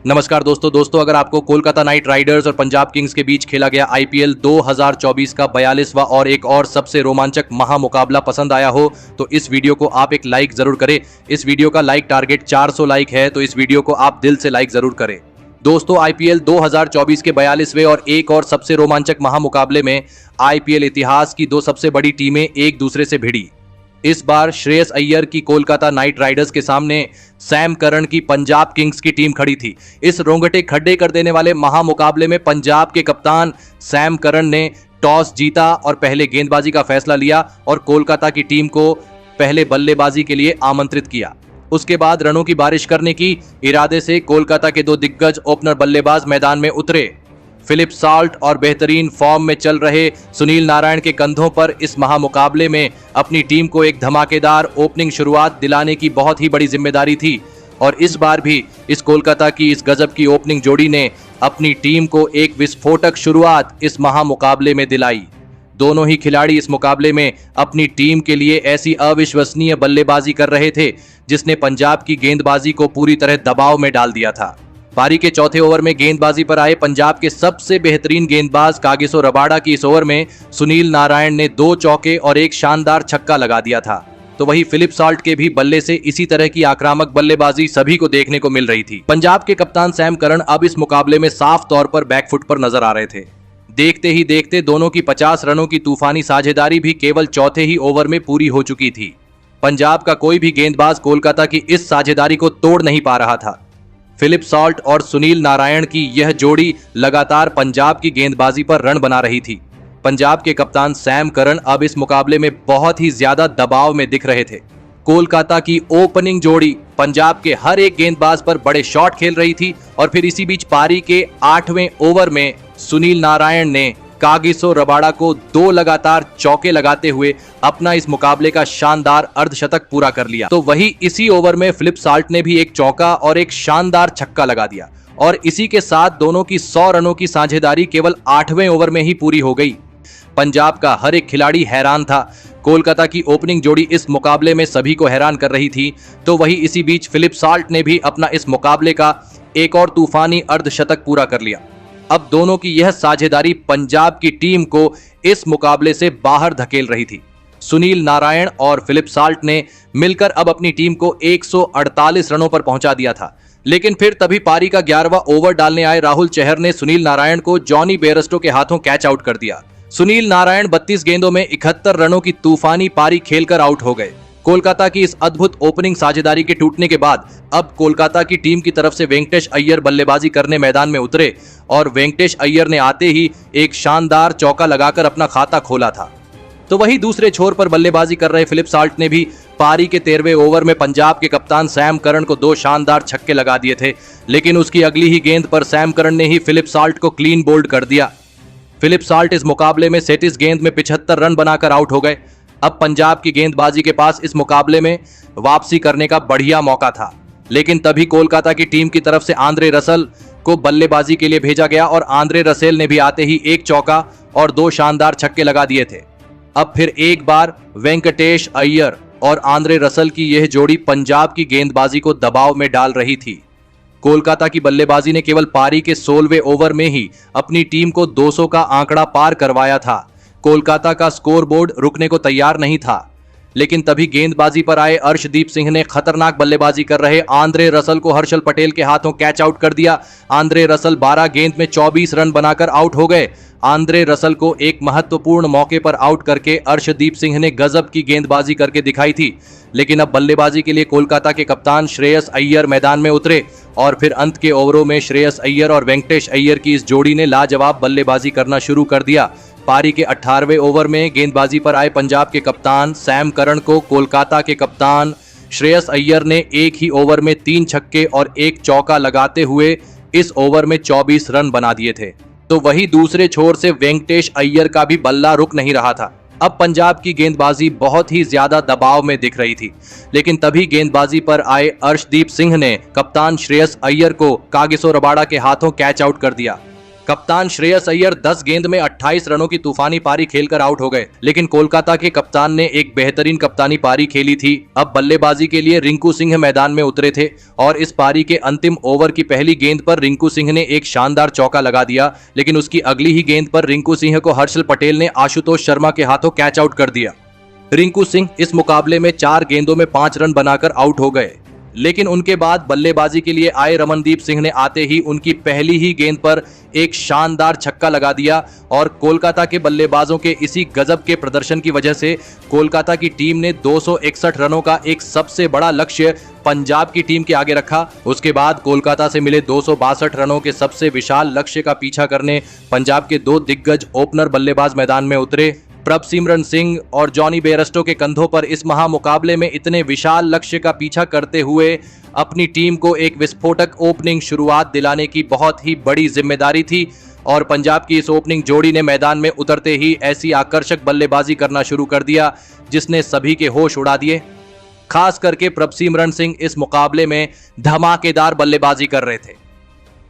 नमस्कार दोस्तों अगर आपको कोलकाता नाइट राइडर्स और पंजाब किंग्स के बीच खेला गया आईपीएल 2024 का 42वां और एक और सबसे रोमांचक महामुकाबला पसंद आया हो तो इस वीडियो को आप एक लाइक जरूर करें। इस वीडियो का लाइक टारगेट 400 लाइक है, तो इस वीडियो को आप दिल से लाइक जरूर करें। दोस्तों, आईपीएल 2024 के 42वें और एक और सबसे रोमांचक महामुकाबले में आईपीएल इतिहास की दो सबसे बड़ी टीमें एक दूसरे से भिड़ी। इस बार श्रेयस अय्यर की कोलकाता नाइट राइडर्स के सामने सैम करन की पंजाब किंग्स की टीम खड़ी थी। इस रोंगटे खड्डे कर देने वाले महामुकाबले में पंजाब के कप्तान सैम करन ने टॉस जीता और पहले गेंदबाजी का फैसला लिया और कोलकाता की टीम को पहले बल्लेबाजी के लिए आमंत्रित किया। उसके बाद रनों की बारिश करने की इरादे से कोलकाता के दो दिग्गज ओपनर बल्लेबाज मैदान में उतरे। फिलिप साल्ट और बेहतरीन फॉर्म में चल रहे सुनील नारायण के कंधों पर इस महामुकाबले में अपनी टीम को एक धमाकेदार ओपनिंग शुरुआत दिलाने की बहुत ही बड़ी जिम्मेदारी थी और इस बार भी इस कोलकाता की इस गजब की ओपनिंग जोड़ी ने अपनी टीम को एक विस्फोटक शुरुआत इस महामुकाबले में दिलाई। दोनों ही खिलाड़ी इस मुकाबले में अपनी टीम के लिए ऐसी अविश्वसनीय बल्लेबाजी कर रहे थे जिसने पंजाब की गेंदबाजी को पूरी तरह दबाव में डाल दिया था। पारी के चौथे ओवर में गेंदबाजी पर आए पंजाब के सबसे बेहतरीन गेंदबाज कागिसो रबाडा की इस ओवर में सुनील नारायण ने 2 चौके और एक शानदार छक्का लगा दिया था। तो वही फिलिप साल्ट के भी बल्ले से इसी तरह की आक्रामक बल्लेबाजी सभी को देखने को मिल रही थी। पंजाब के कप्तान सैम करन अब इस मुकाबले में साफ तौर पर बैकफुट पर नजर आ रहे थे। देखते ही देखते दोनों की 50 रनों की तूफानी साझेदारी भी केवल चौथे ही ओवर में पूरी हो चुकी थी। पंजाब का कोई भी गेंदबाज कोलकाता की इस साझेदारी को तोड़ नहीं पा रहा था। फिलिप साल्ट और सुनील नारायण की यह जोड़ी लगातार पंजाब की गेंदबाजी पर रन बना रही थी। पंजाब के कप्तान सैम करन अब इस मुकाबले में बहुत ही ज्यादा दबाव में दिख रहे थे। कोलकाता की ओपनिंग जोड़ी पंजाब के हर एक गेंदबाज पर बड़े शॉट खेल रही थी और फिर इसी बीच पारी के 8वें ओवर में सुनील नारायण ने कागिसो रबाडा को 2 लगातार चौके लगाते हुए अपना इस मुकाबले का शानदार अर्धशतक पूरा कर लिया। तो वही इसी ओवर में फिलिप साल्ट ने भी एक चौका और एक शानदार छक्का लगा दिया और इसी के साथ दोनों की 100 रनों की साझेदारी केवल 8वें ओवर में ही पूरी हो गई। पंजाब का हर एक खिलाड़ी हैरान था। कोलकाता की ओपनिंग जोड़ी इस मुकाबले में सभी को हैरान कर रही थी। तो वही इसी बीच फिलिप साल्ट ने भी अपना इस मुकाबले का एक और तूफानी अर्धशतक पूरा कर लिया। अब दोनों की यह साझेदारी पंजाब की टीम को इस मुकाबले से बाहर धकेल रही थी। सुनील नारायण और फिलिप साल्ट ने मिलकर अब अपनी टीम को 148 रनों पर पहुंचा दिया था। लेकिन फिर तभी पारी का 11वां ओवर डालने आए राहुल चहर ने सुनील नारायण को जॉनी बेयरस्टो के हाथों कैच आउट कर दिया। सुनील नारायण 32 गेंदों में 71 रनों की तूफानी पारी खेलकर आउट हो गए। कोलकाता की इस अद्भुत ओपनिंग साझेदारी के टूटने के बाद अब कोलकाता की टीम की तरफ से वेंकटेश अय्यर बल्लेबाजी करने मैदान में उतरे और वेंकटेश अय्यर ने आते ही एक शानदार चौका लगाकर अपना खाता खोला था। तो वही दूसरे छोर पर बल्लेबाजी कर रहे फिलिप साल्ट ने भी पारी के 13वें ओवर में पंजाब के कप्तान सैम करन को 2 शानदार छक्के लगा दिए थे, लेकिन उसकी अगली ही गेंद पर सैम करन ने ही फिलिप साल्ट को क्लीन बोल्ड कर दिया। फिलिप साल्ट इस मुकाबले में 37 गेंद में 75 रन बनाकर आउट हो गए। अब पंजाब की गेंदबाजी के पास इस मुकाबले में वापसी करने का बढ़िया मौका था, लेकिन तभी कोलकाता की टीम की तरफ से आंद्रे रसल को बल्लेबाजी के लिए भेजा गया और आंद्रे रसेल ने भी आते ही एक चौका और 2 शानदार छक्के लगा दिए थे। अब फिर एक बार वेंकटेश अय्यर और आंद्रे रसल की यह जोड़ी पंजाब की गेंदबाजी को दबाव में डाल रही थी। कोलकाता की बल्लेबाजी ने केवल पारी के 16वें ओवर में ही अपनी टीम को 200 का आंकड़ा पार करवाया था। कोलकाता का स्कोरबोर्ड रुकने को तैयार नहीं था, लेकिन तभी गेंदबाजी पर आए अर्शदीप सिंह ने खतरनाक बल्लेबाजी कर रहे आंद्रे रसल को हर्षल पटेल के हाथों कैच आउट कर दिया। आंद्रे रसल 12 गेंद में 24 रन बनाकर आउट हो गए। आंद्रे रसल को एक महत्वपूर्ण मौके पर आउट करके अर्शदीप सिंह ने गजब की गेंदबाजी करके दिखाई थी। लेकिन अब बल्लेबाजी के लिए कोलकाता के कप्तान श्रेयस अय्यर मैदान में उतरे और फिर अंत के ओवरों में श्रेयस अय्यर और वेंकटेश अय्यर की इस जोड़ी ने लाजवाब बल्लेबाजी करना शुरू कर दिया। पारी के 18वें ओवर में गेंदबाजी पर आए पंजाब के कप्तान सैम करन को कोलकाता के कप्तान श्रेयस अय्यर ने एक ही ओवर में 3 छक्के और 1 चौका लगाते हुए इस ओवर में 24 रन बना दिए थे। तो वही दूसरे छोर से वेंकटेश अय्यर का भी बल्ला रुक नहीं रहा था। अब पंजाब की गेंदबाजी बहुत ही ज्यादा दबाव में दिख रही थी, लेकिन तभी गेंदबाजी पर आए अर्शदीप सिंह ने कप्तान श्रेयस अय्यर को कागिसो रबाडा के हाथों कैच आउट कर दिया। कप्तान श्रेयस अय्यर 10 गेंद में 28 रनों की तूफानी पारी खेलकर आउट हो गए, लेकिन कोलकाता के कप्तान ने एक बेहतरीन कप्तानी पारी खेली थी। अब बल्लेबाजी के लिए रिंकू सिंह मैदान में उतरे थे और इस पारी के अंतिम ओवर की पहली गेंद पर रिंकू सिंह ने एक शानदार चौका लगा दिया, लेकिन उसकी अगली ही गेंद पर रिंकू सिंह को हर्षल पटेल ने आशुतोष शर्मा के हाथों कैच आउट कर दिया। रिंकू सिंह इस मुकाबले में 4 गेंदों में 5 रन बनाकर आउट हो गए, लेकिन उनके बाद बल्लेबाजी के लिए आए रमनदीप सिंह ने आते ही उनकी पहली ही गेंद पर एक शानदार छक्का लगा दिया और कोलकाता के बल्लेबाजों के इसी गजब के प्रदर्शन की वजह से कोलकाता की टीम ने 261 रनों का एक सबसे बड़ा लक्ष्य पंजाब की टीम के आगे रखा। उसके बाद कोलकाता से मिले 262 रनों के सबसे विशाल लक्ष्य का पीछा करने पंजाब के 2 दिग्गज ओपनर बल्लेबाज मैदान में उतरे। प्रभसिमरन सिंह और जॉनी बेयरस्टो के कंधों पर इस महामुकाबले में इतने विशाल लक्ष्य का पीछा करते हुए अपनी टीम को एक विस्फोटक ओपनिंग शुरुआत दिलाने की बहुत ही बड़ी जिम्मेदारी थी और पंजाब की इस ओपनिंग जोड़ी ने मैदान में उतरते ही ऐसी आकर्षक बल्लेबाजी करना शुरू कर दिया जिसने सभी के होश उड़ा दिए। खास करके प्रभसिमरन सिंह इस मुकाबले में धमाकेदार बल्लेबाजी कर रहे थे।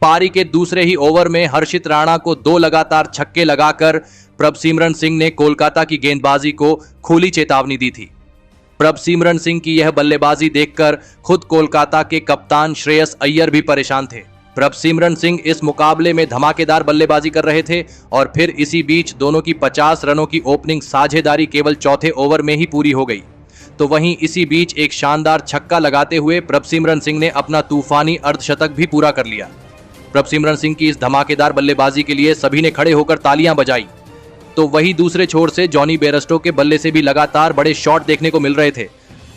पारी के दूसरे ही ओवर में हर्षित राणा को 2 लगातार छक्के लगाकर प्रभसिमरन सिंह ने कोलकाता की गेंदबाजी को खुली चेतावनी दी थी। प्रभसिमरन सिंह की यह बल्लेबाजी देखकर खुद कोलकाता के कप्तान श्रेयस अय्यर भी परेशान थे। प्रभसिमरन सिंह इस मुकाबले में धमाकेदार बल्लेबाजी कर रहे थे और फिर इसी बीच दोनों की 50 रनों की ओपनिंग साझेदारी केवल चौथे ओवर में ही पूरी हो गई। तो वहीं इसी बीच एक शानदार छक्का लगाते हुए प्रभसिमरन सिंह ने अपना तूफानी अर्धशतक भी पूरा कर लिया। प्रभसिमरन सिंह की इस धमाकेदार बल्लेबाजी के लिए सभी ने खड़े होकर तालियां बजाई। तो वही दूसरे छोर से जॉनी बेयरस्टो के बल्ले से भी लगातार बड़े शॉट देखने को मिल रहे थे।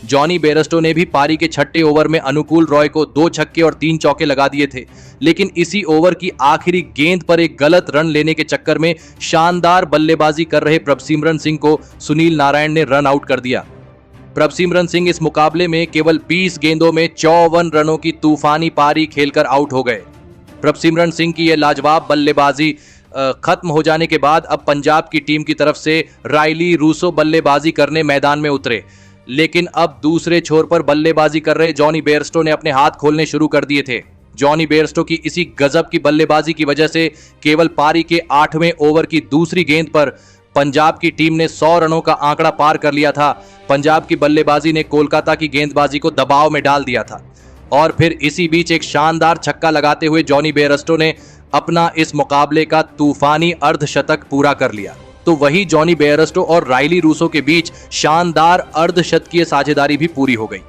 जॉनी बेयरस्टो ने भी पारी के 6ठे ओवर में अनुकूल रॉय को 2 छक्के और 3 चौके लगा दिए थे, लेकिन इसी ओवर की आखिरी गेंद पर एक गलत रन लेने के चक्कर में शानदार बल्लेबाजी कर रहे प्रभसिमरन सिंह को सुनील नारायण ने रन आउट कर दिया। प्रभसिमरन सिंह इस मुकाबले में केवल 20 गेंदों में 54 रनों की तूफानी पारी खेलकर आउट हो गए। प्रभसिमरन सिंह की यह लाजवाब बल्लेबाजी खत्म हो जाने के बाद अब पंजाब की टीम की तरफ से रायली रूसो बल्लेबाजी करने मैदान में उतरे, लेकिन अब दूसरे छोर पर बल्लेबाजी कर रहे जॉनी बेयरस्टो ने अपने हाथ खोलने शुरू कर दिए थे। जॉनी बेयरस्टो की इसी गजब की बल्लेबाजी की वजह से केवल पारी के 8वें ओवर की दूसरी गेंद पर पंजाब की टीम ने 100 रनों का आंकड़ा पार कर लिया था। पंजाब की बल्लेबाजी ने कोलकाता की गेंदबाजी को दबाव में डाल दिया था और फिर इसी बीच एक शानदार छक्का लगाते हुए जॉनी बेयरस्टो ने अपना इस मुकाबले का तूफानी अर्धशतक पूरा कर लिया। तो वही जॉनी बेयरस्टो और रायली रूसो के बीच शानदार अर्धशतकीय साझेदारी भी पूरी हो गई।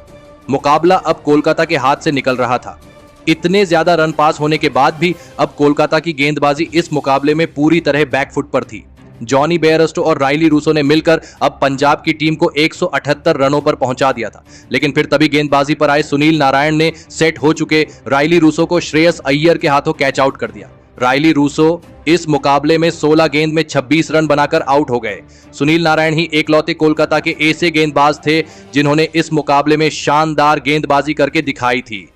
मुकाबला अब कोलकाता के हाथ से निकल रहा था। इतने ज्यादा रन पास होने के बाद भी अब कोलकाता की गेंदबाजी इस मुकाबले में पूरी तरह बैकफुट पर थी। जॉनी बेयरस्टो और रायली रूसो ने मिलकर अब पंजाब की टीम को 178 रनों पर पहुंचा दिया था, लेकिन फिर तभी गेंदबाजी पर आए सुनील नारायण ने सेट हो चुके रायली रूसो को श्रेयस अय्यर के हाथों कैच आउट कर दिया। रायली रूसो इस मुकाबले में 16 गेंद में 26 रन बनाकर आउट हो गए। सुनील नारायण ही एकलौते कोलकाता के ऐसे गेंदबाज थे जिन्होंने इस मुकाबले में शानदार गेंदबाजी करके दिखाई थी।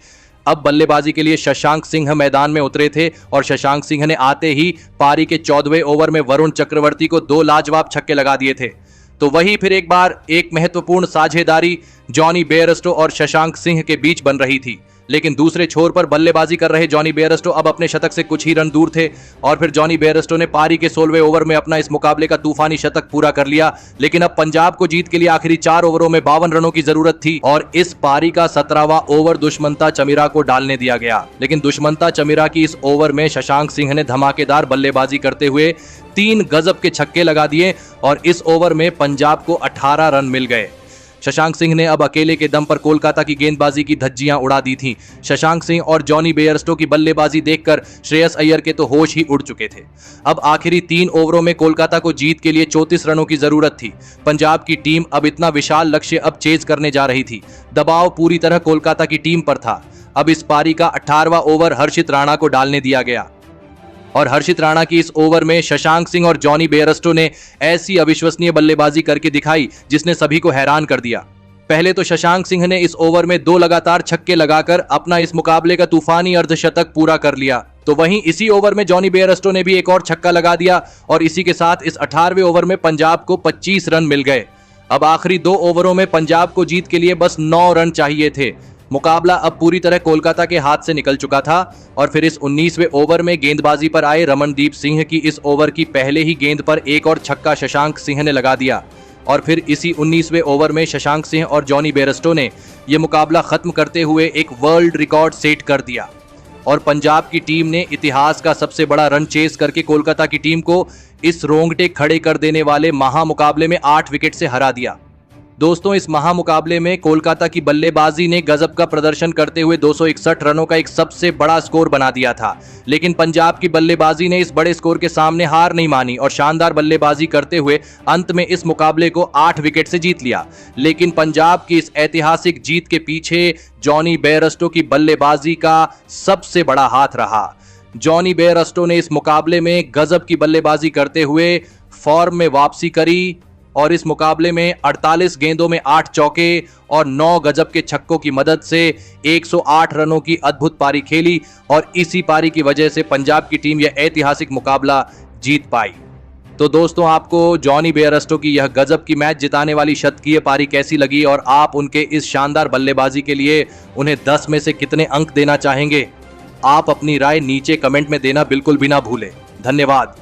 अब बल्लेबाजी के लिए शशांक सिंह मैदान में उतरे थे और शशांक सिंह ने आते ही पारी के 14वें ओवर में वरुण चक्रवर्ती को 2 लाजवाब छक्के लगा दिए थे। तो वही फिर एक बार एक महत्वपूर्ण साझेदारी जॉनी बेयरस्टो और शशांक सिंह के बीच बन रही थी, लेकिन दूसरे छोर पर बल्लेबाजी कर रहे जॉनी बेयरस्टो अब अपने शतक से कुछ ही रन दूर थे और फिर जॉनी बेयरस्टो ने पारी के 16वें ओवर में अपना इस मुकाबले का तूफानी शतक पूरा कर लिया। लेकिन अब पंजाब को जीत के लिए आखिरी 4 ओवरों में 52 रनों की जरूरत थी और इस पारी का 17वां ओवर दुष्मंता चमीरा को डालने दिया गया, लेकिन दुष्मंता चमीरा की इस ओवर में शशांक सिंह ने धमाकेदार बल्लेबाजी करते हुए 3 गजब के छक्के लगा दिए और इस ओवर में पंजाब को 18 रन मिल गए। शशांक सिंह ने अब अकेले के दम पर कोलकाता की गेंदबाजी की धज्जियां उड़ा दी थीं। शशांक सिंह और जॉनी बेयरस्टो की बल्लेबाजी देखकर श्रेयस अय्यर के तो होश ही उड़ चुके थे। अब आखिरी 3 ओवरों में कोलकाता को जीत के लिए 34 रनों की जरूरत थी। पंजाब की टीम अब इतना विशाल लक्ष्य अब चेज करने जा रही थी। दबाव पूरी तरह कोलकाता की टीम पर था। अब इस पारी का 18वां ओवर हर्षित राणा को डालने दिया गया और हर्षित राणा की इस ओवर में शशांक सिंह और जॉनी बेयरस्टो ने ऐसी अविश्वसनीय बल्लेबाजी करके दिखाई जिसने सभी को हैरान कर दिया। पहले तो शशांक सिंह ने इस ओवर में 2 लगातार छक्के लगाकर अपना इस मुकाबले का तूफानी अर्धशतक पूरा कर लिया। तो वहीं इसी ओवर में जॉनी बेयरस्टो ने भी एक और छक्का लगा दिया और इसी के साथ इस 18वें ओवर में पंजाब को 25 रन मिल गए। अब आखिरी 2 ओवरों में पंजाब को जीत के लिए बस 9 रन चाहिए थे। मुकाबला अब पूरी तरह कोलकाता के हाथ से निकल चुका था और फिर इस 19वें ओवर में गेंदबाजी पर आए रमनदीप सिंह की इस ओवर की पहले ही गेंद पर एक और छक्का शशांक सिंह ने लगा दिया और फिर इसी 19वें ओवर में शशांक सिंह और जॉनी बेयरस्टो ने यह मुकाबला खत्म करते हुए एक वर्ल्ड रिकॉर्ड सेट कर दिया और पंजाब की टीम ने इतिहास का सबसे बड़ा रन चेस करके कोलकाता की टीम को इस रोंगटे खड़े कर देने वाले महामुकाबले में 8 विकेट से हरा दिया। दोस्तों, इस महामुकाबले में कोलकाता की बल्लेबाजी ने गजब का प्रदर्शन करते हुए 261 रनों का एक सबसे बड़ा स्कोर बना दिया था, लेकिन पंजाब की बल्लेबाजी ने इस बड़े स्कोर के सामने हार नहीं मानी और शानदार बल्लेबाजी करते हुए अंत में इस मुकाबले को 8 विकेट से जीत लिया। लेकिन पंजाब की इस ऐतिहासिक जीत के पीछे जॉनी बेयरस्टो की बल्लेबाजी का सबसे बड़ा हाथ रहा। जॉनी बेयरस्टो ने इस मुकाबले में गजब की बल्लेबाजी करते हुए फॉर्म में वापसी करी और इस मुकाबले में 48 गेंदों में 8 चौके और 9 गजब के छक्कों की मदद से 108 रनों की अद्भुत पारी खेली और इसी पारी की वजह से पंजाब की टीम यह ऐतिहासिक मुकाबला जीत पाई। तो दोस्तों, आपको जॉनी बेयरस्टो की यह गजब की मैच जिताने वाली शतकीय पारी कैसी लगी और आप उनके इस शानदार बल्लेबाजी के लिए उन्हें 10 में से कितने अंक देना चाहेंगे? आप अपनी राय नीचे कमेंट में देना बिल्कुल भी ना भूलें। धन्यवाद।